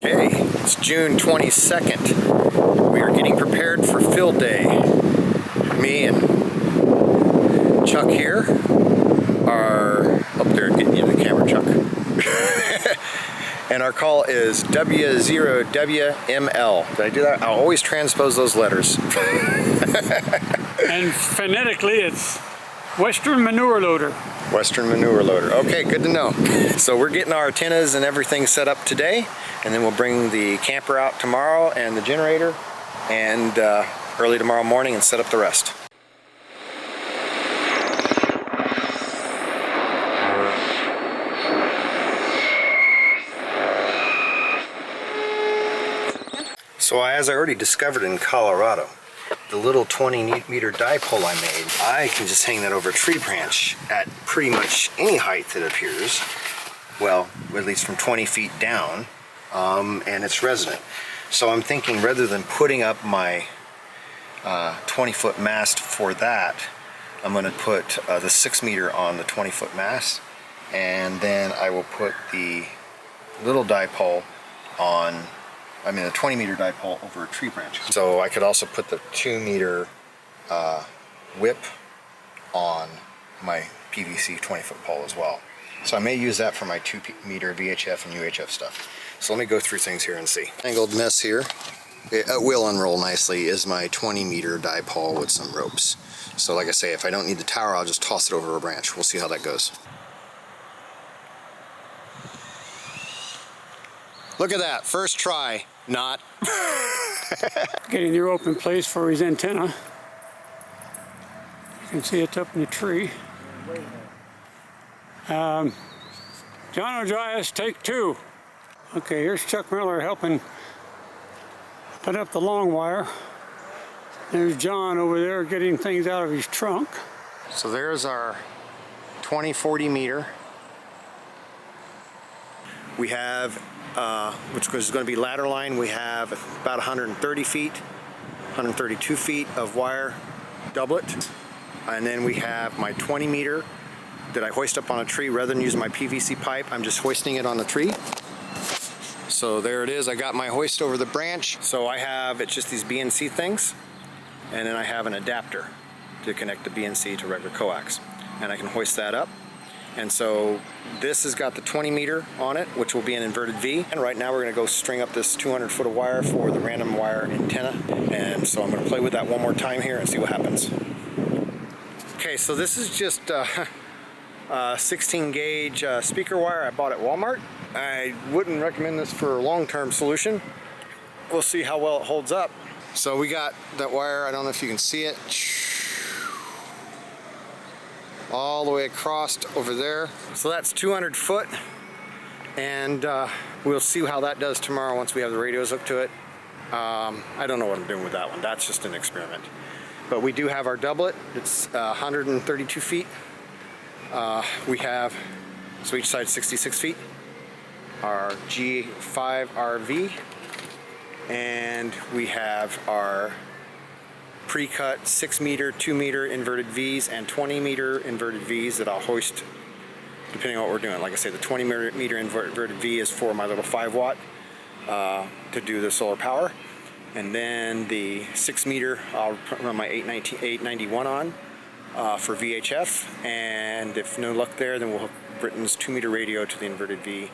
Hey, it's June 22nd. We are getting prepared for field day. Me and Chuck here are up there getting into the camera, Chuck. And our call is W0WML. Did I do that? I'll always transpose those letters. And phonetically it's Western Manure Loader. Western Manure Loader. Okay, good to know. So we're getting our antennas and everything set up today, and then we'll bring the camper out tomorrow and the generator and early tomorrow morning and set up the rest. So as I already discovered in Colorado, the little 20-meter dipole I made, I can just hang that over a tree branch at pretty much any height that appears. Well, at least from 20 feet down, and it's resonant. So I'm thinking rather than putting up my 20-foot mast for that, I'm going to put the 6-meter on the 20-foot mast, and then I will put the little dipole on, the 20-meter dipole over a tree branch. So I could also put the 2-meter whip on my PVC 20-foot pole as well. So I may use that for my 2-meter VHF and UHF stuff. So let me go through things here and see. Angled mess here. It will unroll nicely is my 20-meter dipole with some ropes. So like I say, if I don't need the tower, I'll just toss it over a branch. We'll see how that goes. Look at that, first try, not. Getting the rope in place for his antenna. You can see it's up in the tree. John O'Gias, take 2. Okay, here's Chuck Miller helping put up the long wire. There's John over there getting things out of his trunk. So there's our 20-40 meter. We have, which is going to be ladder line, we have about 130 feet, 132 feet of wire doublet. And then we have my 20 meter that I hoist up on a tree. Rather than using my PVC pipe, I'm just hoisting it on the tree. So there it is. I got my hoist over the branch. So I have, it's just these BNC things. And then I have an adapter to connect the BNC to regular coax. And I can hoist that up. And so this has got the 20 meter on it, which will be an inverted V. And right now we're gonna go string up this 200 foot of wire for the random wire antenna. And so I'm gonna play with that one more time here and see what happens. Okay, so this is just 16 gauge speaker wire I bought at Walmart. I wouldn't recommend this for a long-term solution. We'll see how well it holds up. So we got that wire, I don't know if you can see it, all the way across over there. So that's 200 foot, and we'll see how that does tomorrow once we have the radios hooked to it. I don't know what I'm doing with that one. That's just an experiment. But we do have our doublet. It's 132 feet. We have, so each side 66 feet, our G5RV, and we have our pre-cut 6-meter, 2-meter inverted Vs and 20-meter inverted Vs that I'll hoist depending on what we're doing. Like I say, the 20-meter inverted V is for my little 5-watt to do the solar power. And then the 6-meter I'll run my 891 on for VHF, and if no luck there, then we'll hook Britain's 2-meter radio to the inverted V.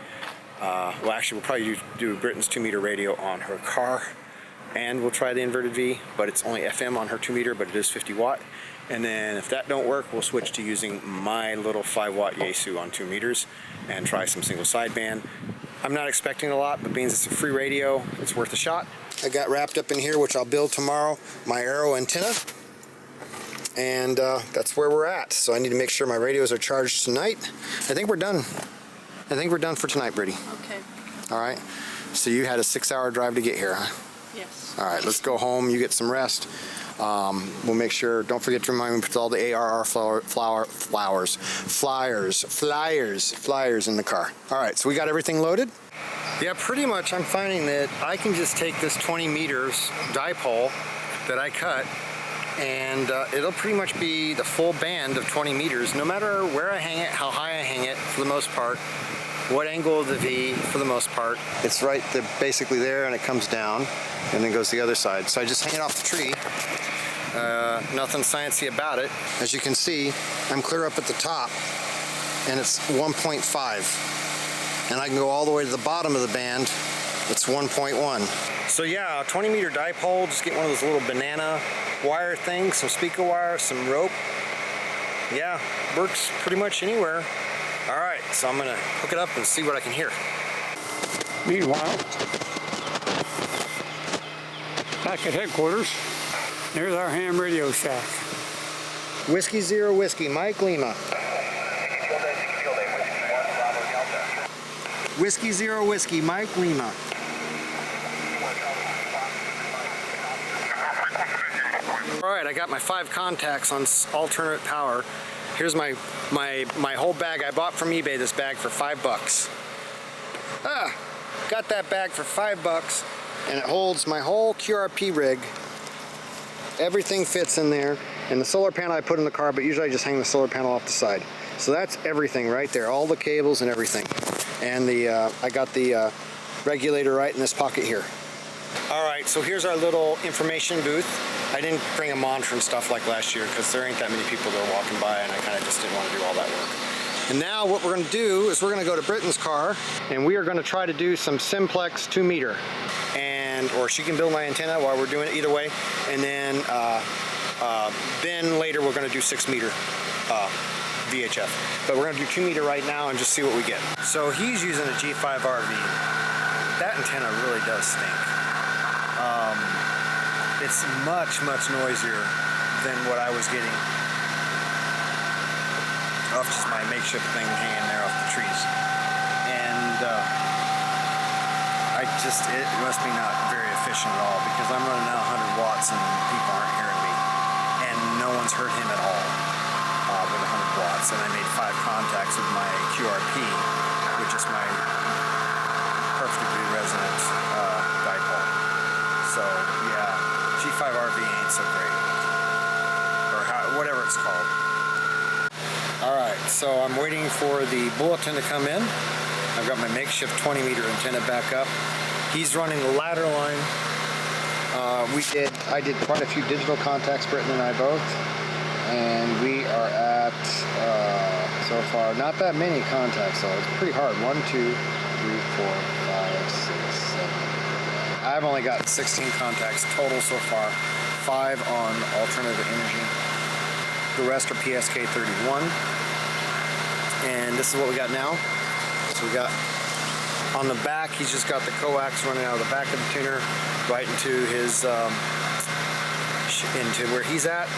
Well, actually, we'll probably do Britain's 2-meter radio on her car, and we'll try the inverted V, but it's only FM on her 2-meter, but it is 50 watt. And then if that don't work, we'll switch to using my little 5-watt Yaesu on 2 meters and try some single sideband. I'm not expecting a lot, but being it's a free radio, it's worth a shot. I got wrapped up in here, which I'll build tomorrow, my ARRL antenna. And that's where we're at. So I need to make sure my radios are charged tonight. I think we're done. I think we're done for tonight, Brittany. Okay. All right. So you had a 6-hour drive to get here, huh? Yes. All right, let's go home. You get some rest. We'll make sure, don't forget to remind me to put all the ARRL flyers in the car. All right, so we got everything loaded? Yeah, pretty much I'm finding that I can just take this 20 meters dipole that I cut, and it'll pretty much be the full band of 20 meters, no matter where I hang it, how high I hang it, for the most part. what angle of the V for the most part. It's right there, basically there, and it comes down and then goes the other side. So I just hang it off the tree. Nothing sciencey about it. As you can see, I'm clear up at the top and it's 1.5. And I can go all the way to the bottom of the band. It's 1.1. So yeah, a 20-meter dipole, just get one of those little banana wire things, some speaker wire, some rope. Yeah, works pretty much anywhere. All right, so I'm gonna hook it up and see what I can hear. Meanwhile, back at headquarters, there's our ham radio shack. Whiskey Zero Whiskey, Mike Lima. Whiskey Zero Whiskey, Mike Lima. All right, I got my 5 contacts on alternate power. Here's my whole bag I bought from eBay, this bag for $5. Got that bag for $5 and it holds my whole QRP rig. Everything fits in there, and the solar panel I put in the car, but usually I just hang the solar panel off the side. So that's everything right there, all the cables and everything. And I got the regulator right in this pocket here. All right, so here's our little information booth. I didn't bring a monitor and stuff like last year because there ain't that many people that are walking by, and I kind of just didn't want to do all that work. And now what we're going to do is we're going to go to Britton's car, and we are going to try to do some simplex 2-meter. Or she can build my antenna while we're doing it, either way. And then later we're going to do 6-meter VHF. But we're going to do 2-meter right now and just see what we get. So he's using a G5RV. That antenna really does stink. It's much noisier than what I was getting off just my makeshift thing hanging there off the trees. And it must be not very efficient at all, because I'm running now 100 watts and people aren't hearing me. And no one's heard him at all with 100 watts. And I made 5 contacts with my QRP, which is my perfectly resonant dipole. So yeah, G5RV ain't so great. Or whatever it's called. Alright, so I'm waiting for the bulletin to come in. I've got my makeshift 20-meter antenna back up. He's running the ladder line. I did quite a few digital contacts, Britton and I both. And we are at, so far, not that many contacts though. It's pretty hard. 1, 2, 3, 4, 5, 6, 7. I've only got 16 contacts total so far. 5 on alternative energy. The rest are PSK 31. And this is what we got now. So we got on the back, he's just got the coax running out of the back of the tuner right into his into where he's at,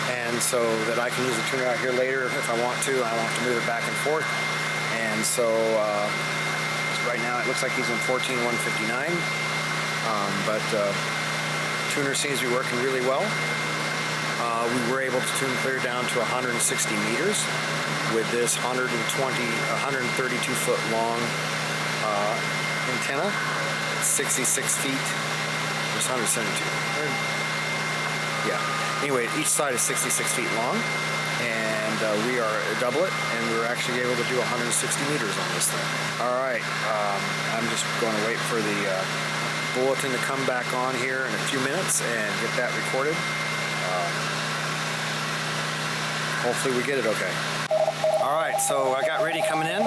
and so that I can use the tuner out here later if I want to. I don't have to move it back and forth. And so right now it looks like he's in 14.159, but tuner seems to be working really well. We were able to tune clear down to 160 meters with this 132 foot long antenna, 66 feet. There's 172. Yeah. Anyway, each side is 66 feet long, and we are a doublet, and we were actually able to do 160 meters on this thing. All right. I'm just going to wait for the bulletin to come back on here in a few minutes and get that recorded. Hopefully we get it okay. All right, so I got ready coming in.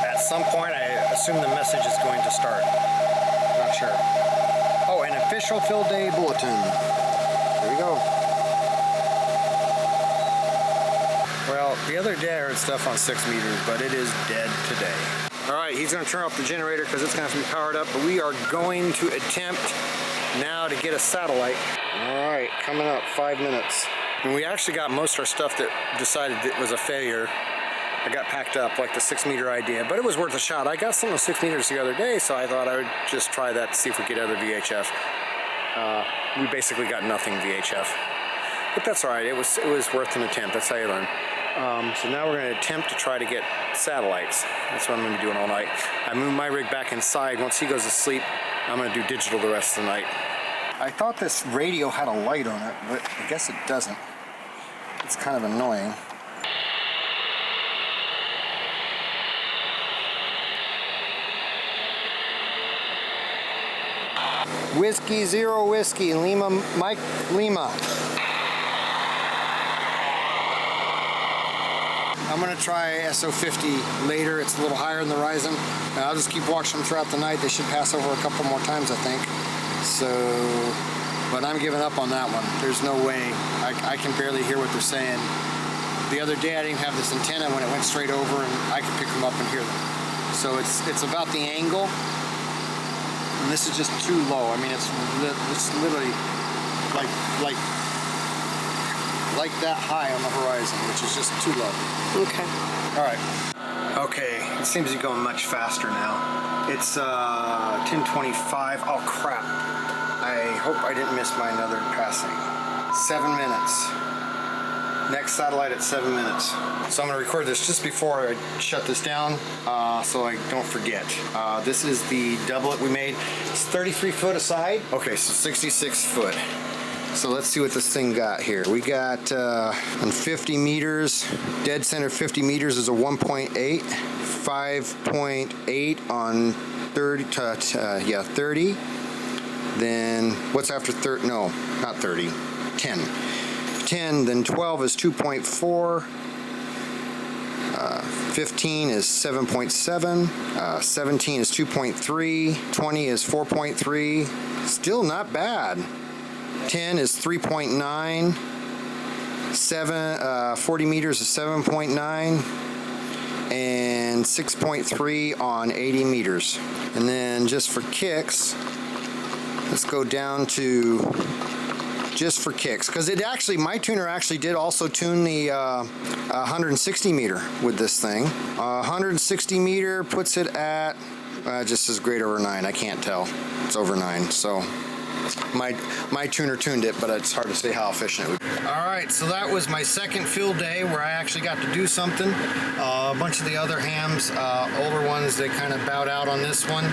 At some point, I assume the message is going to start. Not sure. Oh, an official field day bulletin. Here we go. Well, the other day I heard stuff on 6 meters, but it is dead today. All right, he's going to turn off the generator because it's going to have to be powered up, but we are going to attempt now to get a satellite. All right, coming up, 5 minutes. And we actually got most of our stuff that decided it was a failure. I got packed up, like the 6 meter idea, but it was worth a shot. I got some of the 6 meters the other day, so I thought I would just try that to see if we could get other VHF. We basically got nothing VHF, but that's all right. It was worth an attempt. That's how you learn. So now we're going to attempt to try to get satellites. That's what I'm going to be doing all night. I moved my rig back inside. Once he goes to sleep, I'm going to do digital the rest of the night. I thought this radio had a light on it, but I guess it doesn't. It's kind of annoying. Whiskey Zero Whiskey, Lima, Mike Lima. I'm gonna try SO50 later. It's a little higher in the horizon. I'll just keep watching them throughout the night. They should pass over a couple more times, I think. So, but I'm giving up on that one. There's no way. I can barely hear what they're saying. The other day I didn't have this antenna when it went straight over, and I could pick them up and hear them. So it's about the angle. And this is just too low. I mean, it's literally like that high on the horizon, which is just too low. Okay. All right. Okay, it seems to be going much faster now. It's 10:25. Oh crap! I hope I didn't miss my another passing. 7 minutes. Next satellite at 7 minutes. So I'm going to record this just before I shut this down, so I don't forget. This is the doublet we made. It's 33 foot aside. Okay, so 66 foot. So let's see what this thing got here. We got on 50 meters, dead center 50 meters is a 1.8, 5.8 on 30, 30. Then what's after 30? No, not 30, 10. 10, then 12 is 2.4, 15 is 7.7, 17 is 2.3, 20 is 4.3, still not bad. 10 is 3.9, 40 meters is 7.9, and 6.3 on 80 meters. And then just for kicks, let's go down to just for kicks, because it actually, my tuner actually did also tune the 160 meter with this thing. 160 meter puts it at just as great over 9. I can't tell. It's over 9. So my tuner tuned it, but it's hard to say how efficient it would be. All right, so that was my second field day where I actually got to do something. A bunch of the other hams, older ones, they kind of bowed out on this one.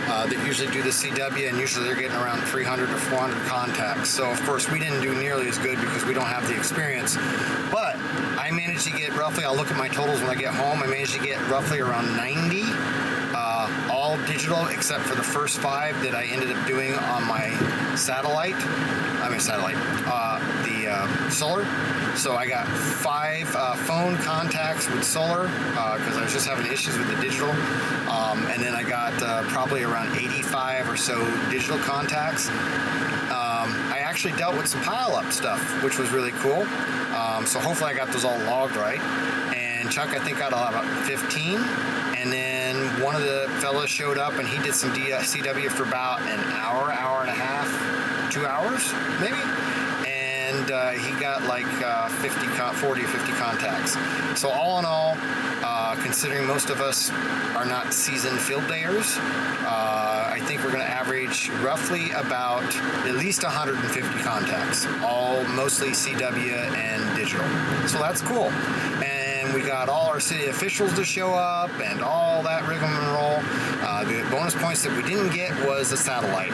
That usually do the CW, and usually they're getting around 300 or 400 contacts. So of course we didn't do nearly as good because we don't have the experience. But I managed to get roughly, I'll look at my totals when I get home, I managed to get roughly around 90. All digital except for the first 5 that I ended up doing on my satellite. The solar. So I got 5 phone contacts with solar because I was just having issues with the digital. And then I got probably around 85 or so digital contacts. I actually dealt with some pile-up stuff, which was really cool. So hopefully I got those all logged right. And Chuck, I think, got about 15. And then one of the fellas showed up and he did some CW for about an hour, hour and a half, 2 hours maybe. And he got like 40 or 50 contacts. So all in all, considering most of us are not seasoned field dayers, I think we're going to average roughly about at least 150 contacts, all mostly CW and digital. So that's cool. And we got all our city officials to show up and all that rigmarole. The bonus points that we didn't get was the satellite.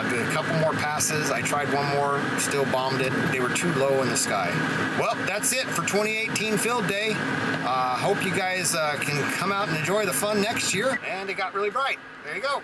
Did a couple more passes. I tried one more, still bombed it. They were too low in the sky. Well, that's it for 2018 Field Day. Hope you guys can come out and enjoy the fun next year. And it got really bright. There you go.